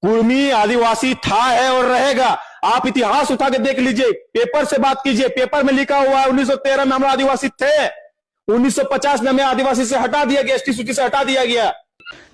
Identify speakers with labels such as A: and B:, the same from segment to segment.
A: कुर्मी आदिवासी था, है और रहेगा। आप इतिहास उठा के देख लीजिए, पेपर से बात कीजिए, पेपर में लिखा हुआ है 1913 में हम आदिवासी थे, 1950 में हमें आदिवासी से हटा दिया गया, एसटी सूची से हटा दिया गया।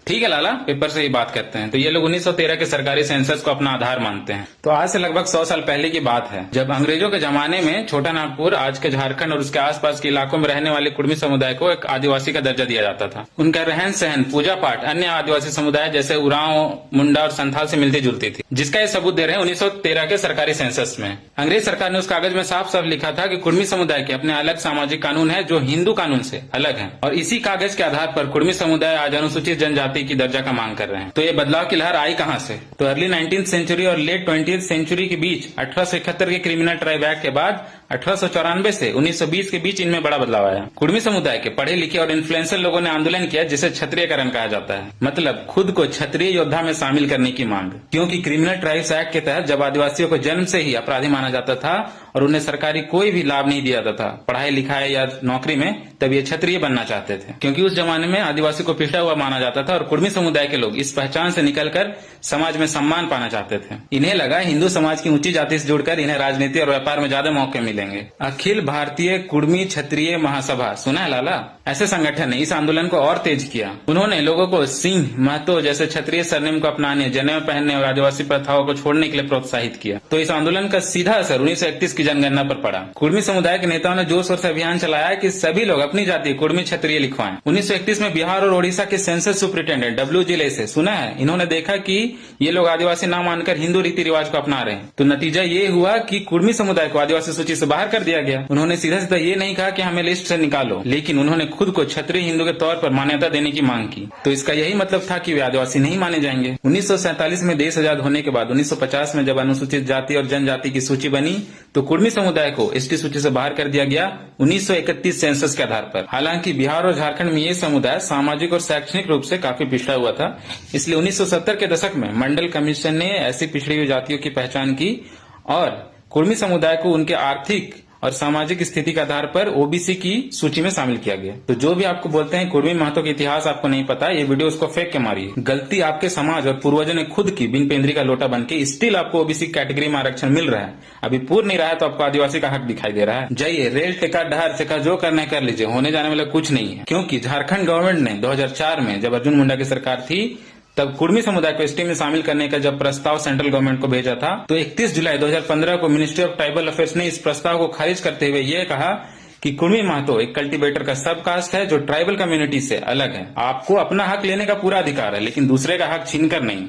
B: ठीक है लाला, पेपर से ही बात करते हैं। तो ये लोग 1913 के सरकारी सेंसस को अपना आधार मानते हैं। तो आज से लगभग 100 साल पहले की बात है, जब अंग्रेजों के जमाने में छोटा नागपुर, आज के झारखंड और उसके आसपास के इलाकों में रहने वाले कुर्मी समुदाय को एक आदिवासी का दर्जा दिया जाता था। उनका रहन सहन, पूजा पाठ अन्य आदिवासी समुदाय जैसे उरांव, मुंडा और संथाल से मिलती जुलती थी, जिसका ये सबूत दे रहे हैं 1913 के सरकारी सेंसस में। अंग्रेज सरकार ने उस कागज में साफ साफ लिखा था कि कुर्मी समुदाय के अपने अलग सामाजिक कानून है जो हिंदू कानून से अलग है, और इसी कागज के आधार पर कुर्मी समुदाय आज अनुसूचित जनजाति की दर्जा का मांग कर रहे हैं। तो ये बदलाव की लहर आई कहां से? तो अर्ली 19th सेंचुरी और लेट 20th सेंचुरी के बीच 1871 के क्रिमिनल ट्राइब एक्ट के बाद 1894 से 1920 के बीच इनमें बड़ा बदलाव आया। कुर्मी समुदाय के पढ़े लिखे और इन्फ्लुएंसर लोगों ने आंदोलन किया, जिसे क्षत्रियकरण कहा जाता है, मतलब खुद को क्षत्रिय योद्धा में शामिल करने की मांग। क्योंकि क्रिमिनल ट्राइब्स एक्ट के तहत जब आदिवासियों को जन्म से ही अपराधी माना जाता था और उन्हें सरकारी कोई भी लाभ नहीं दिया जाता था पढ़ाई लिखाई या नौकरी में, तब ये क्षत्रिय बनना चाहते थे। क्योंकि उस जमाने में आदिवासी को पिछड़ा हुआ माना जाता था और कुर्मी समुदाय के लोग इस पहचान से निकलकर समाज में सम्मान पाना चाहते थे। इन्हें लगा हिंदू समाज की ऊंची जाति से जुड़कर इन्हें राजनीति और व्यापार में ज्यादा मौके मिलेंगे। अखिल भारतीय कुर्मी क्षत्रिय महासभा, सुना है लाला? ऐसे संगठन ने इस आंदोलन को और तेज किया। उन्होंने लोगों को सिंह, महतो जैसे क्षत्रिय सरनेम को अपनाने, जनेऊ पहनने और आदिवासी प्रथाओं को छोड़ने के लिए प्रोत्साहित किया। तो इस आंदोलन का सीधा असर 1931 की जनगणना पर पड़ा। कुर्मी समुदाय के नेताओं ने जोर शोर से अभियान चलाया कि सभी लोग अपनी जाति कुर्मी क्षत्रिय लिखवाएं। 1931 में बिहार और ओडिशा के सेंसस सुपरिटेंडेंट W.G. लेसे, सुना है, इन्होंने देखा कि ये लोग आदिवासी ना मानकर हिंदू रीति रिवाज को अपना रहे हैं। तो नतीजा ये हुआ कि कुर्मी समुदाय को आदिवासी सूची से बाहर कर दिया गया। उन्होंने सीधा सीधा ये नहीं कहा कि हमें लिस्ट से निकालो, लेकिन उन्होंने खुद को क्षत्रिय हिंदू के तौर पर मान्यता देने की मांग की। तो इसका यही मतलब था कि वे आदिवासी नहीं माने जाएंगे। 1947 में देश आजाद होने के बाद 1950 में जब अनुसूचित जाति और जनजाति की सूची बनी, तो कुर्मी समुदाय को एसटी सूची से बाहर कर दिया गया 1931 सेंसस के आधार पर। हालांकि बिहार और झारखंड में ये समुदाय सामाजिक और शैक्षणिक रूप से काफी पिछड़ा हुआ था, इसलिए 1970 के दशक में मंडल कमीशन ने ऐसी पिछड़ी हुई जातियों की पहचान की और कुर्मी समुदाय को उनके आर्थिक और सामाजिक स्थिति के आधार पर ओबीसी की सूची में शामिल किया गया। तो जो भी आपको बोलते हैं कुर्मी महतो का इतिहास आपको नहीं पता, ये वीडियो उसको फेंक के मारिए। गलती आपके समाज और पूर्वजों ने खुद की, बिन पेंद्री का लोटा बन के। स्टिल आपको ओबीसी कैटेगरी में आरक्षण मिल रहा है, अभी पूर्ण नहीं रहा है तो आपको आदिवासी का हक दिखाई दे रहा है। जाइए, रेल टिकट, डहर चक्का जो करना है कर लीजिए, होने जाने वाला कुछ नहीं है। क्योंकि झारखंड गवर्नमेंट ने 2004 में, जब अर्जुन मुंडा की सरकार थी, तब कुर्मी समुदाय को एसटी में शामिल करने का जब प्रस्ताव सेंट्रल गवर्नमेंट को भेजा था, तो 31 जुलाई 2015 को मिनिस्ट्री ऑफ ट्राइबल अफेयर्स ने इस प्रस्ताव को खारिज करते हुए ये कहा कि कुर्मी महतो एक कल्टीवेटर का सब कास्ट है जो ट्राइबल कम्युनिटी से अलग है। आपको अपना हक लेने का पूरा अधिकार है, लेकिन दूसरे का हक छीनकर नहीं।